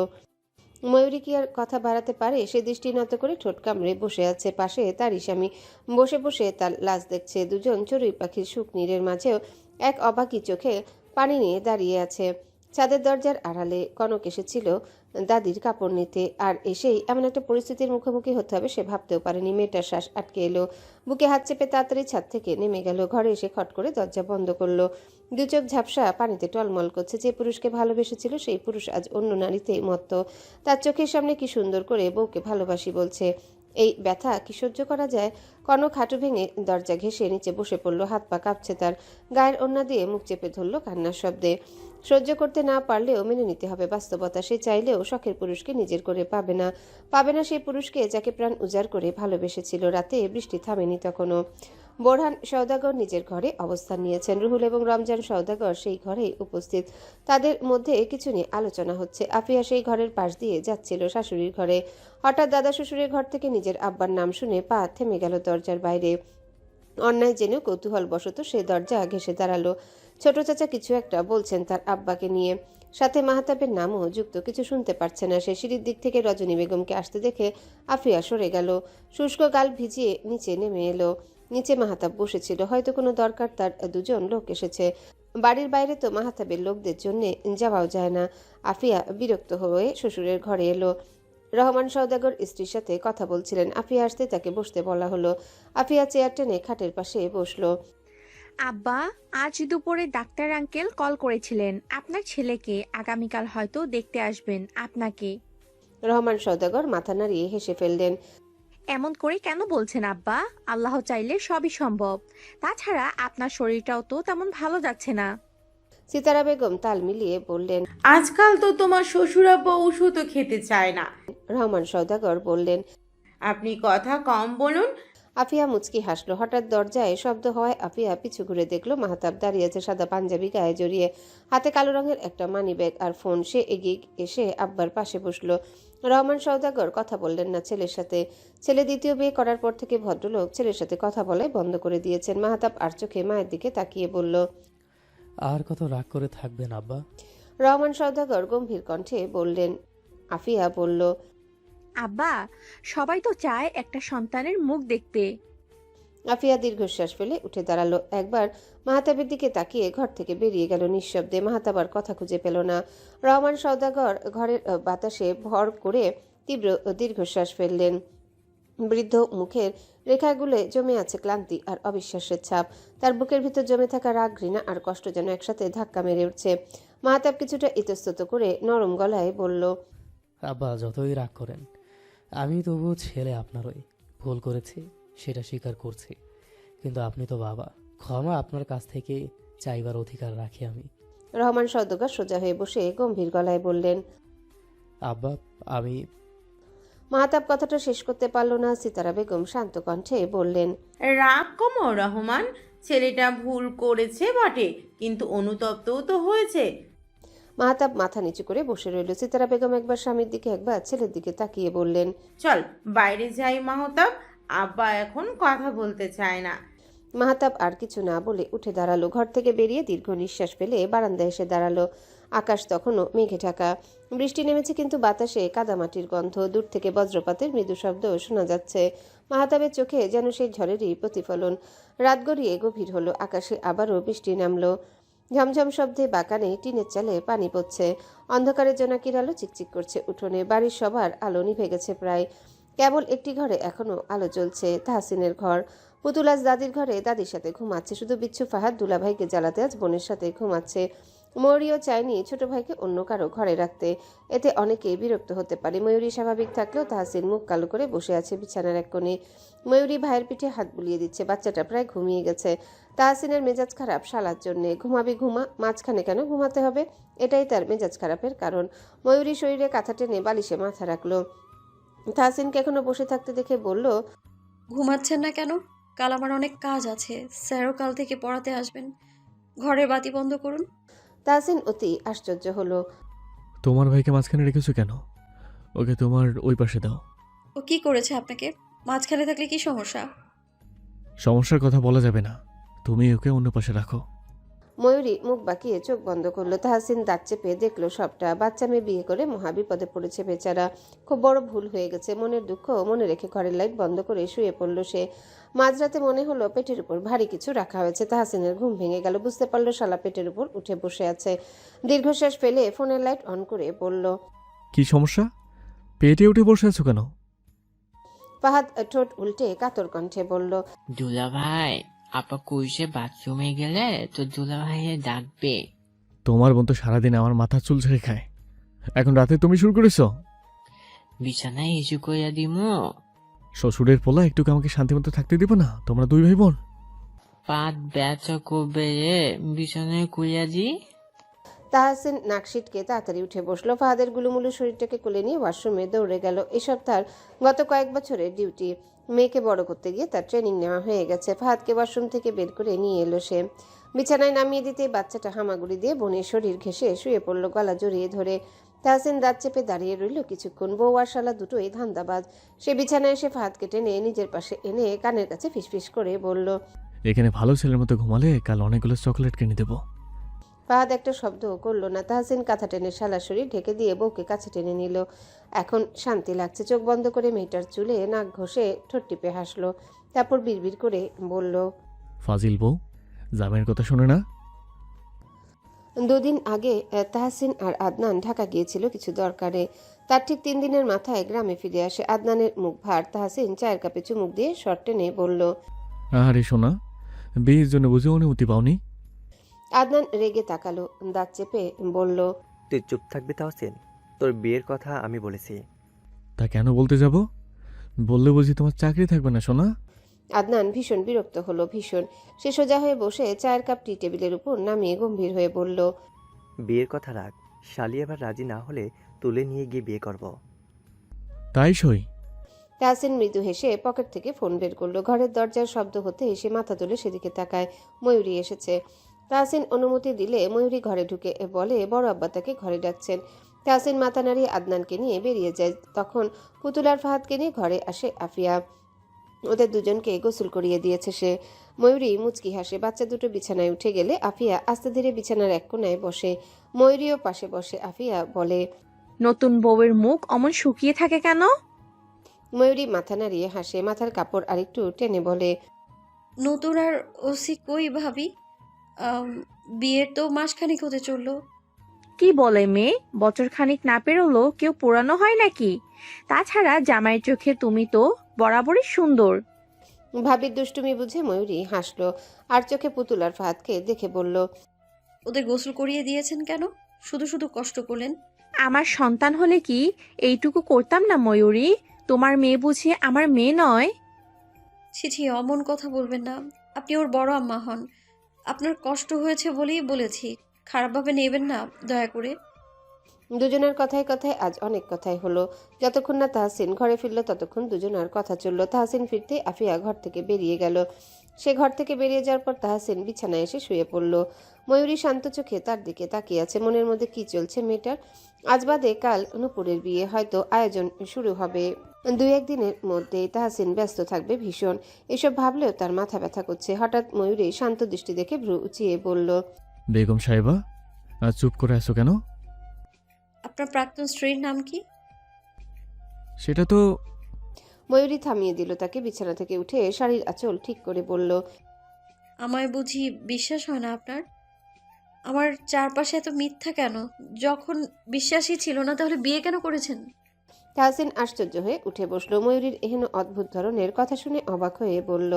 ময়ূরী কি আর কথা বাড়াতে পারে? সে দৃষ্টি নত করে ঠোঁট কামড়ে বসে আছে। পাশে তারই স্বামী বসে বসে তার লাশ দেখছে। দুজন চড়ুই পাখির শুকনীরের মাঝেও এক অবাকি চোখে পানি নিয়ে দাঁড়িয়ে আছে। ছাদের দরজার আড়ালে কনক এসেছিল দাদির কাপড় নিতে, আর এসেই এমন একটা পরিস্থিতির মুখোমুখি হতে হবে সে ভাবতেও পারেনি। মেয়েটার শ্বাস আটকে এলো, বুকে হাত চেপে তাড়াতাড়ি ছাদ থেকে নেমে গেল। ঘরে এসে খট করে দরজা বন্ধ করলো। দু চোখ ঝাপসা পানিতে টলমল করছে। যে পুরুষকে ভালোবেসেছিল সেই পুরুষ আজ অন্য নারীতে মত্ত। তার চোখের সামনে কি সুন্দর করে বউকে ভালোবাসি বলছে। এই ব্যথা কি সহ্য করা যায়? কনক হাঁটু ভেঙে দরজা ঘেঁষে নিচে বসে পড়ল। হাত পা কাঁপছে তার। গায়ের ওড়না দিয়ে মুখ চেপে ধরল কান্নার শব্দে। সহ্য করতে না পারলেও মেনে নিতে হবে বাস্তবতা। সে চাইলেও শখের পুরুষকে নিজের করে পাবে না। পাবে না সেই পুরুষকে যাকে প্রাণ উজাড় করে ভালোবেসেছিল। রাতে বৃষ্টি থামেনি তখনও। বোরহান সওদাগর নিজের ঘরে অবস্থান নিয়েছেন। রুহুল এবং রমজান সওদাগর সেই ঘরেই উপস্থিত। তাদের মধ্যে কিছু নিয়ে আলোচনা হচ্ছে। আফিয়া সেই ঘরের পাশ দিয়ে যাচ্ছিল শাশুড়ির ঘরে। হঠাৎ দাদা শ্বশুরের ঘর থেকে নিজের আব্বার নাম শুনে পা থেমে গেল দরজার বাইরে। অন্যায় জেনেও কৌতূহলবশত সে দরজা ঘেঁষে দাঁড়ালো। ছোট চাচা কিছু একটা বলছেন তার আব্বাকে নিয়ে, সাথে মাহতাবের নামও যুক্ত। কিছু শুনতে পারছে না সে। সিঁড়ির দিক থেকে রজনী বেগমকে আসতে দেখে আফিয়া সরে গেল। শুষ্ক গাল ভিজিয়ে নিচে নেমে এলো। নিচে মাহতাব বসেছিল। হয়তো কোনো দরকার তার। দুজন লোক এসেছে। বাড়ির বাইরে তো মাহতাবের লোকদের জন্য যাওয়াও যায় না। আফিয়া বিরক্ত হয়ে শ্বশুরের ঘরে এলো। রহমান সওদাগর স্ত্রীর সাথে কথা বলছিলেন। আফিয়া আসতে তাকে বসতে বলা হলো। আফিয়া চেয়ার টেনে খাটের পাশে বসলো। আব্বা, আজ দুপুরে ডাক্তার আঙ্কেল কল করেছিলেন আপনার ছেলেকে আগামীকাল হয়তো দেখতে আসবেন আপনাকে। রহমান সওদাগর মাথা নাড়িয়ে হেসে ফেললেন। এমন করে কেন বলছেন আব্বা? আল্লাহ চাইলে সবই সম্ভব। তাছাড়া আপনার শরীরটাও তো তেমন ভালো যাচ্ছে না। সিতারা বেগম তাল মিলিয়ে বললেন, আজকাল তো তোমার শ্বশুরাব্বা ওষুধও খেতে চায় না। রহমান সওদাগর বললেন, আপনি কথা কম বলুন। আফিয়া মুচকি হাসলো। হঠাৎ দরজায় শব্দ হওয়ায় আফিয়া পিছু ঘুরে দেখলো মাহতাব দাঁড়িয়ে আছে, সাদা পাঞ্জাবি গায়ে জড়িয়ে, হাতে কালো রঙের একটা মানি ব্যাগ আর ফোন। সে এগিয়ে এসে আব্বার পাশে বসলো। রহমান সওদাগর কথা বললেন না ছেলের সাথে। ছেলে দ্বিতীয় বিয়ে করার পর থেকে ভদ্রলোক ছেলের সাথে কথা বলাই বন্ধ করে দিয়েছেন। মাহতাব আর চোখে মায়ের দিকে তাকিয়ে বলল, আর কত রাগ করে থাকবেন আব্বা? রহমান সওদাগর গম্ভীর কণ্ঠে বললেন। আফিয়া বলল, আব্বা, সবাই তো চায় একটা সন্তানের মুখ দেখতে। আফিয়া দীর্ঘশ্বাস ফেলে উঠে দাঁড়ালো। একবার মাহতাবের দিকে তাকিয়ে ঘর থেকে বেরিয়ে গেল নিঃশব্দে। মাহতাব আর কথা খুঁজে পেল না। রহমান সওদাগর ঘরের বাতাসে ভর করে তীব্র দীর্ঘশ্বাস ফেললেন। বৃদ্ধ মুখের রেখাগুলো জমে আছে ক্লান্তি আর অবিশ্বাসের ছাপ। তার বুকের ভিতর জমে থাকা রাগ, ঘৃণা আর কষ্ট যেন একসাথে ধাক্কা মেরে উঠছে। মাহতাব কিছুটা ইতস্তত করে নরম গলায় বলল, আব্বা যতই রাগ করেন, আমি তবুও ছেলে আপনারই। ভুল করেছি সেটা স্বীকার করছি, কিন্তু আপনি তো বাবা, ক্ষমা আপনার কাছ থেকে চাইবার অধিকার রাখি আমি। রহমান সওদাগর সোজা হয়ে বসে গম্ভীর গলায় বললেন, আব্বা আমি। মাহতাব কথাটা শেষ করতে পারল না। সিতারা বেগম শান্ত কণ্ঠে বললেন, রাগ কমাও রহমান, ছেলেটা ভুল করেছে বটে, কিন্তু অনুতপ্তও তো হয়েছে। মাহতাব মাথা নিচু করে বসে রইল। সিতারা বেগম একবার স্বামীর দিকে একবার ছেলের দিকে তাকিয়ে বললেন, চল বাইরে যাই মাহতাব, আব্বা এখন কথা বলতে চায় না। মাহতাব আর কিছু না বলে উঠে দাঁড়ালো। ঘর থেকে বেরিয়ে দীর্ঘ নিঃশ্বাস ফেলে বারান্দায় এসে দাঁড়ালো। আকাশ তখনও মেঘে ঢাকা। বৃষ্টি নেমেছে, কিন্তু বাতাসে কাদামাটির গন্ধ। দূর থেকে বজ্রপাতের মৃদু শব্দ শোনা যাচ্ছে। মাহতাবের চোখে যেন সেই ঝড়েরই প্রতিফলন। রাত গড়িয়ে গভীর হলো। আকাশে আবারও বৃষ্টি নামলো। ঝমঝম শব্দে বাগানে টিনের চালে পানি পড়ছে। অন্ধকারের জোনাকির আলো চিকচিক করছে উঠোনে। বাড়ির সবার আলো নিভে গেছে প্রায়। কেবল একটি ঘরে এখনো আলো জ্বলছে, তাহসিনের ঘর। পুতুল আজ দাদির ঘরে দাদির সাথে ঘুমাচ্ছে। শুধু বিচ্ছু ফাহাদ দুলাভাইকে জ্বালাতে আজ বোনের সাথে ঘুমাচ্ছে। ময়ূরীও চায়নি ছোট ভাইকে অন্য কারো ঘরে রাখতে, এতে অনেকেই বিরক্ত হতে পারে। ময়ূরী স্বাভাবিক থাকলেও তাহসিন মুখ কালো করে বসে আছে বিছানার এক কোণে। ময়ূরী ভাইয়ের পিঠে হাত বুলিয়ে দিচ্ছে। বাচ্চাটা প্রায় ঘুমিয়ে গেছে। তাহসিনের মেজাজ খারাপ শালার জন্যে। ঘুমাবি ঘুমা, মাঝখানে কেন ঘুমাতে হবে? এটাই তার মেজাজ খারাপের কারণ। ময়ূরী শরীরে কাঁথা টেনে বালিশে মাথা রাখলো। তাহসিনকে এখনো বসে থাকতে দেখে বলল, ঘুমাচ্ছেন না কেন? কাল আমার অনেক কাজ আছে, স্যারও কাল থেকে পড়াতে আসবেন। ঘরের বাতি বন্ধ করুন। তাহসিন অতি আশ্চর্য হলো। তোমার ভাইকে মাঝখানে রেখেছো কেন? ওকে তোমার ওই পাশে দাও। ও কি করেছে আপনাকে? মাঝখানে থাকলে কি সমস্যা? সমস্যার কথা বলা যাবে না, তুমি ওকে অন্য পাশে রাখো। ময়ূরী মুখ বাঁকিয়ে চোখ বন্ধ করলো। তাহসিন দাঁত চেপে দেখলো সবটা। বাচ্চা মেয়ে বিয়ে করে মহাবিপদে পড়েছে বেচারা। খুব বড় ভুল হয়ে গেছে। মনের দুঃখ মনে রেখে ঘরের লাইট বন্ধ করে শুয়ে পড়লো সে। মাঝরাতে মনে হলো পেটের উপর ভারী কিছু রাখা হয়েছে। তাহসিনের ঘুম ভেঙে গেল। বুঝতে পারলো শালা পেটের উপর উঠে বসে আছে। দীর্ঘশ্বাস ফেলে ফোনের লাইট অন করে বলল, কি সমস্যা? পেটে উঠে বসে আছো কেন? ফাহাদ ঠোঁট উল্টে কাতর কণ্ঠে বলল, দুলা ভাই, আপা কইছে বাথরুমে গেলে তো দুলা ভাইয়ে ডাকবে। তোমার বোন তো সারাদিন আমার মাথা চুল ছেড়ে খায়, এখন রাতে তুমি শুরু করেছো? বিছানায় ইস্যু কইয়া দিমু। শ্বশুরের পোলা একটু আমাকে শান্তিমতো থাকতে দিব না? তোমরা দুই ভাই বোন। পাত ব্যথা করবে রে, বিছানায় কইয়া দি। তাহসিন নাক সিটকে তাড়াতাড়ি উঠে বসলো। ফাহাদের গুলুমুলু শরীরটাকে কোলে নিয়ে ওয়াশরুমে দৌড়ে গেল। এসব তার গত কয়েক বছরের ডিউটি। মেয়েকে বড় করতে গিয়ে তার ট্রেনিং নেওয়া হয়ে গেছে। ফাহাদকে ওয়াশরুম থেকে বের করে নিয়ে এলো সে। বিছানায় নামিয়ে দিতে বাচ্চাটা হামাগুড়ি দিয়ে বোনের শরীর ঘেঁষে শুয়ে পড়লো গলা জড়িয়ে ধরে। তাহসিন দাঁত চেপে দাঁড়িয়ে রইল কিছুক্ষণ। বউ আর শালা দুটোই ধান্দাবাজ। সে বিছানায় এসে ফাহাদকে টেনে নিজের পাশে এনে কানের কাছে ফিসফিস করে বলল, এখানে ভালো ছেলের মতো ঘুমালে কাল অনেকগুলো চকলেট কিনে দেবো। ফাহাদ একটা শব্দও করলো না। তাহসিন কাঁথা টেনে শালা শরীর ঢেকে দিয়ে বউকে কাছে টেনে নিল। এখন শান্তি লাগছে। চোখ বন্ধ করে মেয়েটার চুলে নাক ঘষে ঠোঁট টিপে হাসলো। তারপর বিড়বিড় করে বলল, ফাজিল বউ, জামাইয়ের কথা শোনে না? দুদিন আগে তাহসিন আর আদনান ঢাকা গিয়েছিল কিছু দরকারে। তার ঠিক 3 দিনের মাথায় গ্রামে ফিরে আসে। আদনানের মুখ ভার। তাহসিন চায়ের কাপে চুমুক দিয়ে শর্ট টেনে বলল, আরে শোনা, বিয়ের জন্য বুঝে অনুমতি পাওনি? আদনান রেগে তাকালো, দাঁত চেপে বলল, তুই চুপ থাকবি তাহসিন, তোর বিয়ের কথা আমি বলেছি। তা কেন বলতে যাব? বললে বুঝি তোমার চাকরি থাকবে না সোনা? আদনান ভীষণ বিরক্ত হলো, ভীষণ। সে সোজা হয়ে বসে চায়ের কাপটি টেবিলের উপর নামিয়ে গম্ভীর হয়ে বলল, বিয়ের কথা রাখ, শালি আবার রাজি না হলে তুলে নিয়ে গিয়ে বিয়ে করব। তাই সই। তাহসিন মৃদু হেসে পকেট থেকে ফোন বের করলো। ঘরের দরজার শব্দ হতে এসে মাথা তুলে সেদিকে তাকায়। ময়ূরী এসেছে। তাহসিন অনুমতি দিলে ময়ূরী ঘরে ঢুকে বলে, বড় আব্বা তাকে ঘরে ডাকছেন। তাহসিন মাথা নাড়িয়ে আদনানকে নিয়ে বেরিয়ে যায়। তখন পুতুল আর ফাহাদকে নিয়ে ঘরে আসে আফিয়া। ওদের দুজনকে গোসল করিয়ে দিয়েছে সে। ময়ূরী মুচকি হাসে। বাচ্চা দুটো বিছানায় উঠে গেলে আফিয়া আস্তে ধীরে বিছানার এক কোনায় বসে। ময়ূরীও পাশে বসে। আফিয়া বলে, নতুন বউয়ের মুখ অমন শুকিয়ে থাকে কেন? ময়ূরী মাথা নাড়িয়ে হাসে। মাথার কাপড় আরেকটু টেনে বলে, নতুন আর ওসি কই ভাবি? বিয়ের তো মাসখানিক হতে চললো। কি বলে মেয়ে? বছর খানিক না পেরোলো কেউ পুরানো হয় নাকি? তাছাড়া জামাইয়ের চোখে তুমি তো বরাবরই সুন্দর। ভাবির দুষ্টুমি বুঝে ময়ূরী হাসলো। আর চোখে পুতুল আর ফাহাদকে দেখে বলল, ওদের গোসল করিয়ে দিয়েছেন কেন? শুধু শুধু কষ্ট করলেন। আমার সন্তান হলে কি এইটুকু করতাম না ময়ূরী? তোমার মেয়ে বুঝি আমার মেয়ে নয়? ছি ছি, অমন কথা বলবেন না। আপনি ওর বড় আম্মা হন। আপনার কষ্ট হয়েছে বলেই বলেছি, খারাপভাবে নেবেন না দয়া করে। দুজনের কথায় কথায় আজ অনেক কথাই হলো। যতক্ষণ না তাহসিন ঘরে ফিরল ততক্ষণ দুজনের কথা চলল। তাহসিন ফিরতে আফিয়া ঘর থেকে বেরিয়ে গেল। সে ঘর থেকে বেরিয়ে যাওয়ার পর তাহসিন বিছানায় এসে শুয়ে পড়ল। ময়ূরী শান্ত চোখে তার দিকে তাকিয়ে আছে। মনের মধ্যে কি চলছে মেয়েটার? আজ বাদে কাল নূপুরের বিয়ে, হয়তো আয়োজন শুরু হবে 2-1 দিনের মধ্যেই। তাহসিন ব্যস্ত থাকবে ভীষণ। এসব ভাবলেও তার মাথা ব্যথা করছে। হঠাৎ ময়ূরী শান্ত দৃষ্টি দেখে ভ্রু উঁচিয়ে বলল, বেগম সাহেবা, আজ চুপ করে আছো কেন? আপনার প্রাক্তন স্ত্রীর নাম কি? সেটা তো। ময়ূরী থামিয়ে দিল তাকে। বিছানা থেকে উঠে শাড়ির আঁচল ঠিক করে বলল, আমায় বুঝি বিশ্বাস হয় না আপনার? আমার চারপাশে এত মিথ্যা কেন? যখন বিশ্বাসই ছিল না তাহলে বিয়ে কেন করেছেন? তাহসিন আশ্চর্য হয়ে উঠে বসলো। ময়ূরীর এহেন অদ্ভুত ধরনের কথা শুনে অবাক হয়ে বলল,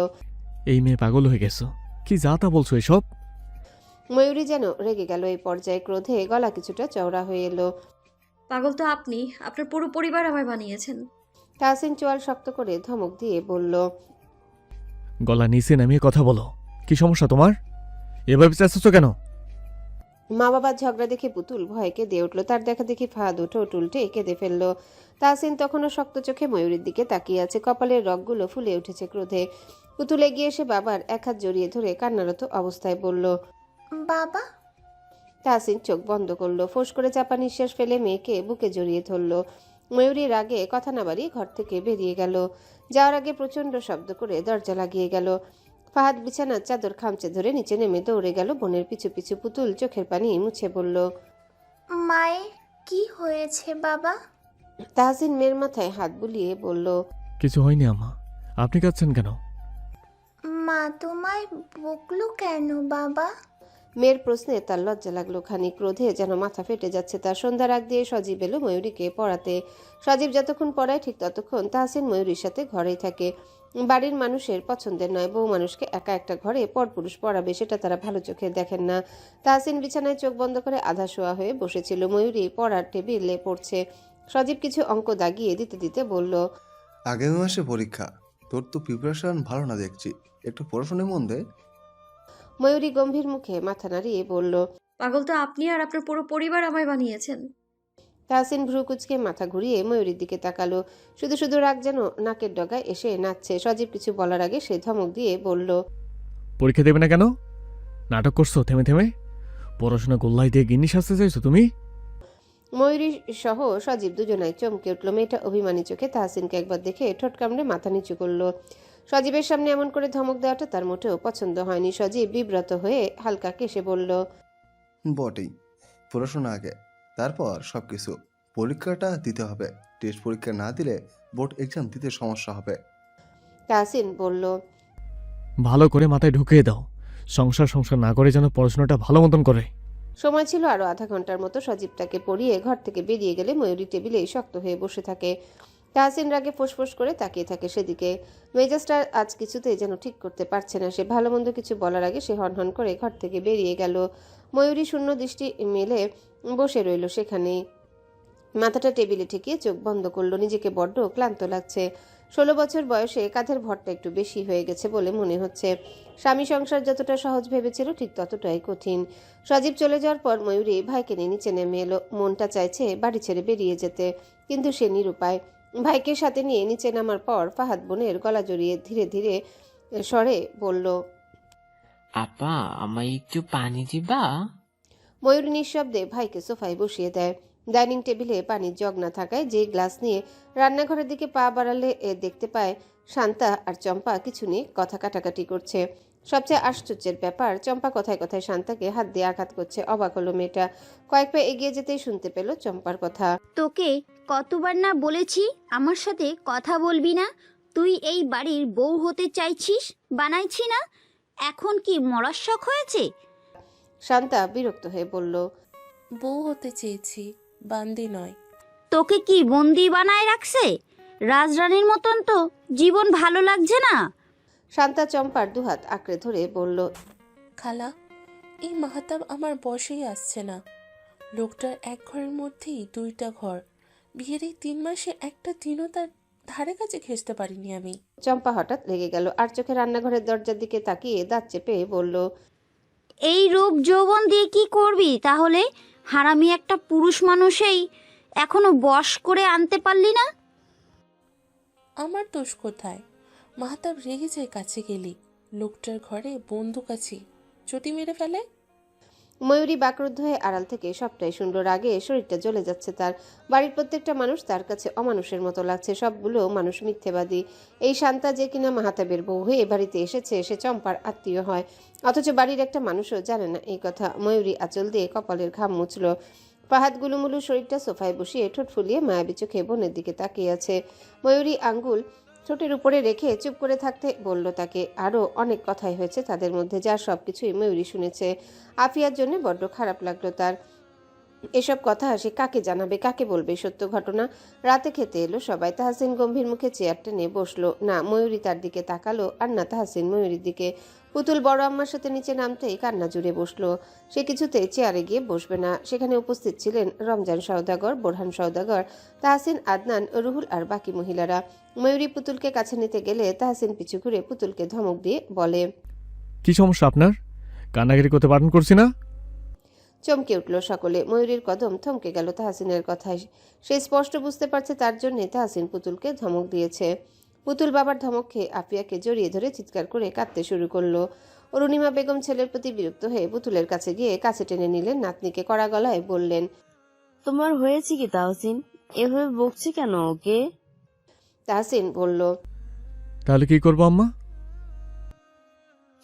এই মেয়ে পাগল হয়ে গেছো? কি যা তা বলছো এসব? ময়ূরী যেন রেগে গেল এই পর্যায়ে, ক্রোধে গলা কিছুটা চওড়া হয়ে এলো। পাগল তো আপনি, আপনার পুরো পরিবার আমায় বানিয়েছেন। তাহসিন চোয়াল শক্ত করে ধমক দিয়ে বলল, গলা নিচে নামিয়ে কথা বলো। কি সমস্যা তোমার? এভাবে চেঁচাচ্ছ কেন? মা বাবার ঝগড়া দেখে পুতুল ভয়ে কেঁদে উঠল। তার দেখা দেখি ফাহাদ উঠে উল্টে কেঁদে ফেলল। তাহসিন তখনও শক্ত চোখে ময়ূরীর দিকে তাকিয়ে আছে, কপালের রগগুলো ফুলে উঠেছে ক্রোধে। পুতুল এগিয়ে এসে বাবার এক হাত জড়িয়ে ধরে কান্নারত অবস্থায় বলল, বাবা। তাহসিন চোখ বন্ধ করলো, ফোঁস করে চাপা নিঃশ্বাস ফেলে মেয়েকে বুকে জড়িয়ে ধরল। ময়ূরীর রাগে কথা না বাড়িয়ে ঘর থেকে বেরিয়ে গেল। যাওয়ার আগে প্রচণ্ড শব্দ করে দরজা লাগিয়ে গেল। ফাহাদ বিছানার চাদর খামচে ধরে নিচে নেমে দৌড়ে গেল বোনের পিছু পিছু। পুতুল চোখের পানি মুছে বলল, মায়ের কি হয়েছে বাবা? তাহসিন মেয়ের মাথায় হাত বুলিয়ে বলল, কিছু হয়নি আম্মা, আপনি কাঁদছেন কেন? মা তোমায় বকলো কেন বাবা? মেয়ের প্রশ্নে তার লজ্জা লাগলো খানিক, ক্রোধে যেন মাথা ফেটে যাচ্ছে তার। সন্ধ্যার আগ দিয়ে সজীব এলো ময়ূরীকে পড়াতে। সজীব যতক্ষণ পড়ায় ঠিক ততক্ষণ তাহসিন ময়ূরীর সাথে ঘরেই থাকে। বাড়ির মানুষের পছন্দের নয় বউ মানুষকে একা একটা ঘরে পরপুরুষ পড়াবে, সেটা তারা ভালো চোখে দেখেন না। তাহসিন বিছানায় চোখ বন্ধ করে আধা শোয়া হয়ে বসেছিল। ময়ূরী পড়ার টেবিলে পড়ছে। সজীব কিছু অঙ্ক দাগিয়ে দিতে দিতে বলল, আগামী মাসে পরীক্ষা, তোর তো প্রিপারেশন ভালো না দেখছি, একটু পড়াশোনায় মন দে। ময়ূরী গম্ভীর মুখে মাথা নাড়িয়ে বলল, পাগল তো আপনি আর আপনার পুরো পরিবার আমায় বানিয়েছেন। তাহসিন ভ্রু কুচকে মাথা ঘুরিয়ে ময়ূরীর দিকে তাকালো। শুধু শুধু রাগ যেন নাকের ডগায় এসে নাচছে। সজীব কিছু বলার আগে সে ধমক দিয়ে বলল, পরীক্ষা দেবে না কেন? নাটক করছো থেমে থেমে? পড়াশোনা গোল্লাই দিয়ে গিন্নি সাজতে চাইছো তুমি? ময়ূরী সহ সজীব দুজনাই চমকে উঠল। মেয়েটা অভিমানী চোখে তাহসিনকে একবার দেখে ঠোঁট কামড়ে মাথা নিচু করলো। সজীবের সামনে এমন করে ধমক দেওয়াটা তার মোটেও পছন্দ হয়নি। সজীব বিব্রত হয়ে হালকা কেসে বলল, বটেই, পড়াশোনা আগে, তারপর সব কিছু। পরীক্ষাটা দিতে হবে, টেস্ট পরীক্ষা না দিলে বোর্ড এক্সাম দিতে সমস্যা হবে। তাহসিন বলল, ভালো করে মাথায় ঢুকিয়ে দাও, সংসার না করে যেন পড়াশোনাটা ভালো মতন করে। সময় ছিল আরো আধা ঘন্টার মতো। সজীব তাকে পড়িয়ে ঘর থেকে বেরিয়ে গেলে ময়ূরী টেবিলে শক্ত হয়ে বসে থাকে। তাহসিন রাগে ফোঁস করে তাকিয়ে থাকে সেদিকে। মেজাজটা আজ কিছুতেই যেন ঠিক করতে পারছে না সে। ভালো মন্দ কিছু বলার আগে সে হনহন করে ঘর থেকে বেরিয়ে গেল। ময়ূরী শূন্য দৃষ্টি মেলে বসে রইল সেখানেই। মাথাটা টেবিলে ঠেকিয়ে চোখ বন্ধ করলো। নিজেকে বড্ড ক্লান্ত লাগছে। 16 বছর বয়সে কাঁধের ভরটা একটু বেশি হয়ে গেছে বলে মনে হচ্ছে। স্বামী সংসার যতটা সহজ ভেবেছিল ঠিক ততটাই কঠিন। সজীব চলে যাওয়ার পর ময়ূরী ভাইকে নিয়ে নিচে নেমে এলো। মনটা চাইছে বাড়ি ছেড়ে বেরিয়ে যেতে, কিন্তু সে নিরুপায়। ভাইকে সাথে নিয়ে নিচে নামার পর ফাহাদ বোনের গলা জড়িয়ে ধীরে ধীরে স্বরে বলল, আপা আমায় একটু পানি দিবা? ময়ূরী নিঃশব্দে ভাইকে সোফায় বসিয়ে দেয়। ডাইনিং টেবিলে পানির জগ না থাকায় যে গ্লাস নিয়ে রান্নাঘরের দিকে পা বাড়ালে দেখতে পায় শান্তা আর চম্পা কিছু নিয়ে কথা কাটাকাটি করছে। সবচেয়ে আশ্চর্যের ব্যাপার, চম্পা কথায় কথায় শান্তাকে হাত দিয়ে আঘাত করছে। অবাক হলো মেয়েটা। কয়েক পা এগিয়ে যেতেই শুনতে পেল চম্পার কথা, তোকে কতবার না বলেছি আমার সাথে কথা বলবি না? তুই এই বাড়ির বউ হতে চাইছিস, বানাইছি না? এখন কি মরার শখ হয়েছে? শান্তা বিরক্ত হয়ে বলল, বউ হতে চেয়েছি, বান্দি নয়। তোকে কি বন্দি বানায় রাখছে? রাজরানীর মতন তো জীবন ভালো লাগছে না? শান্তা চম্পার দুহাত আঁকড়ে ধরে বলল, খালা, এই মাহাতাব আমার বসেই আসছে না। লোকটার এক ঘরের মধ্যেই 2টা ঘর। বিয়ের এই 3 মাসে একটা দিনও তার ধারে কাছে ঘেঁষতে পারিনি আমি। চম্পা হঠাৎ রেগে গেল। আর চোখে রান্নাঘরের দরজার দিকে তাকিয়ে দাঁত চেপে বলল, এই রূপ যৌবন দিয়ে কি করবি তাহলে? হারামি একটা পুরুষ মানুষেই এখনো বশ করে আনতে পারলি না? আমার দোষ কোথায়? মাহাতাব রেগে যায় কাছে গেলি। লোকটার ঘরে বন্দুক আছে, যদি মেরে ফেলে। ময়ূরী বাকরুদ্ধ হয়ে আড়াল থেকে সবটাই শুনল। রাগে শরীরটা জ্বলে যাচ্ছে তার। বাড়ির প্রত্যেকটা মানুষ তার কাছে অমানুষের মতো লাগছে। সবগুলো মানুষ মিথ্যেবাদী। এই শান্তা যে কিনা মাহাতাবের বউ হয়ে বাড়িতে এসেছে, সে চম্পার আত্মীয় হয়, অথচ বাড়ির একটা মানুষও জানে না এই কথা। ময়ূরী আঁচল দিয়ে কপালের ঘাম মুছল। ফাহাদ গুলুমুলু শরীরটা সোফায় বসিয়ে ঠোঁট ফুলিয়ে মায়াবী চোখে বোনের দিকে তাকিয়ে আছে। ময়ূরী আঙ্গুল ঠোঁটের উপরে রেখে চুপ করে থাকতে বলল তাকে। আরও অনেক কথাই হয়েছে তাদের মধ্যে, যার সব কিছুই ময়ূরী শুনেছে। আফিয়ার জন্য বড্ড খারাপ লাগলো তার। এসব কথা সে কাকে জানাবে, কাকে বলবে সত্য ঘটনা? রাতে খেতে এলো সবাই। তাহসিন গম্ভীর মুখে চেয়ার টেনে বসলো। না ময়ূরী তার দিকে তাকালো, আর না তাহসিন ময়ূরীর দিকে। পুতুল বড় আম্মার সাথে নিচে নামতেই কান্না জুড়ে বসলো। সে কিছুতেই চেয়ারে গিয়ে বসবে না। সেখানে উপস্থিত ছিলেন রমজান সওদাগর, বোরহান সওদাগর, তাহসিন, আদনান, রুহুল আর বাকি মহিলারা। ময়ূরী পুতুলকে কাছে নিতে গেলে তাহসিন পিছু ঘুরে পুতুলকে ধমক দিয়ে বলে, কি সমস্যা আপনার? কান্নাকাটি করতে বারণ করছি না? চমকে উঠল সকলে। ময়ূরীর কদম থমকে গেল তাহসিনের কথায়। সে স্পষ্ট বুঝতে পারছে তার জন্যে তাহসিন পুতুলকে ধমক দিয়েছে। পুতুল বাবার ধমক খেয়ে আফিয়াকে জড়িয়ে ধরে চিৎকার করে কাঁদতে শুরু করলো। অরুণিমা বেগম ছেলের প্রতি বিরক্ত হয়ে পুতুলের কাছে গিয়ে কাছে টেনে নিলেন নাতনিকে। কড়া গলায় বললেন, তোমার হয়েছে কি তাহসিন? এভাবে বকছে কেন ওকে? তাহসিন বলল, তাহলে কি করবো আম্মা?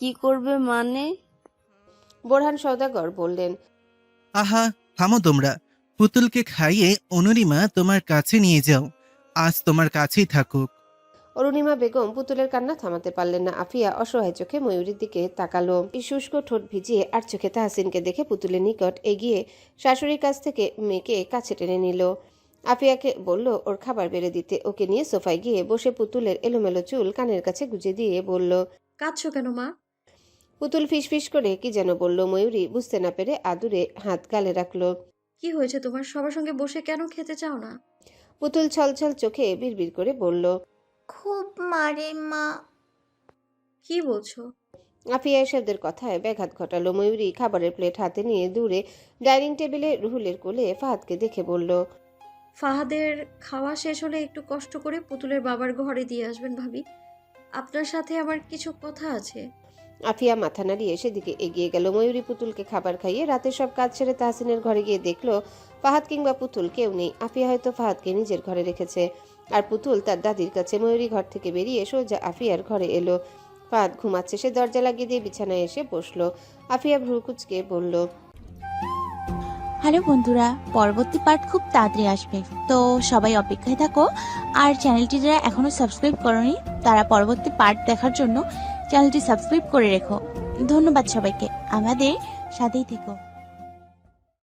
কি করবে মানে? বোরহান সওদাগর বললেন, আহা থামো তোমরা। পুতুলকে খাইয়ে অনুরিমা তোমার কাছে নিয়ে যাও, আজ তোমার কাছেই থাকুক। অরুণিমা বেগম পুতুলের কান্না থামাতে পারলেন না। আফিয়া অসহায় চোখে ময়ূরীর দিকে তাকালো। শুষ্ক ঠোঁট ভিজিয়ে আর চোখে তাহসিনকে দেখে পুতুলের নিকট এগিয়ে শাশুড়ির কাছ থেকে মেয়েকে কাছে টেনে নিল। আফিয়াকে বলল ওর খাবার বেড়ে দিতে। ওকে নিয়ে সোফায় গিয়ে বসে পুতুলের এলোমেলো চুল কানের কাছে গুজে দিয়ে বলল, কাঁদছো কেন মা? পুতুল ফিসফিস করে কি যেন বলল। ময়ূরী বুঝতে না পেরে আদুরে হাত গালে রাখলো। কি হয়েছে তোমার? সবার সঙ্গে বসে কেন খেতে চাও না? পুতুল ছলছল চোখে বিড়বিড় করে বলল, খুব মারে মা। কি বলছো? আফিয়া এসবদের কথায় ব্যাঘাত ঘটালো। ময়ূরী খাবারের প্লেট হাতে নিয়ে দূরে ডাইনিং টেবিলে রুহুলের কোলে ফাহাদকে দেখে বলল, ফাহাদের খাওয়া শেষ হলে একটু কষ্ট করে পুতুলের বাবার ঘরে দিয়ে আসবেন ভাবি। আপনার সাথে আমার কিছু কথা আছে। আফিয়া মাথা নাড়িয়ে সেদিকে এগিয়ে গেল। ময়ূরী পুতুলকে খাবার খাইয়ে রাতে সব কাজ ছেড়ে তাহসিনের ঘরে গিয়ে দেখলো ফাহাদ কিংবা পুতুল কেউ নেই। আফিয়া হয়তো ফাহাদকে নিজের ঘরে রেখেছে, আর পুতুল তার দাদির কাছে। ময়ূরী ঘর থেকে বেরিয়ে সোজা আফিয়ার ঘরে এলো। ফাহাদ ঘুমাচ্ছে। সে দরজা লাগিয়ে দিয়ে বিছানায় এসে বসলো। আফিয়া ভ্রু কুঁচকে বলল, হ্যালো বন্ধুরা, পরবর্তী পার্ট খুব তাড়াতাড়ি আসবে, তো সবাই অপেক্ষায় থাকো। আর চ্যানেলটি যারা এখনো সাবস্ক্রাইব করোনি তারা পরবর্তী পার্ট দেখার জন্য চ্যানেলটি সাবস্ক্রাইব করে রেখো। ধন্যবাদ সবাইকে, আমাদের সাথেই থেকো।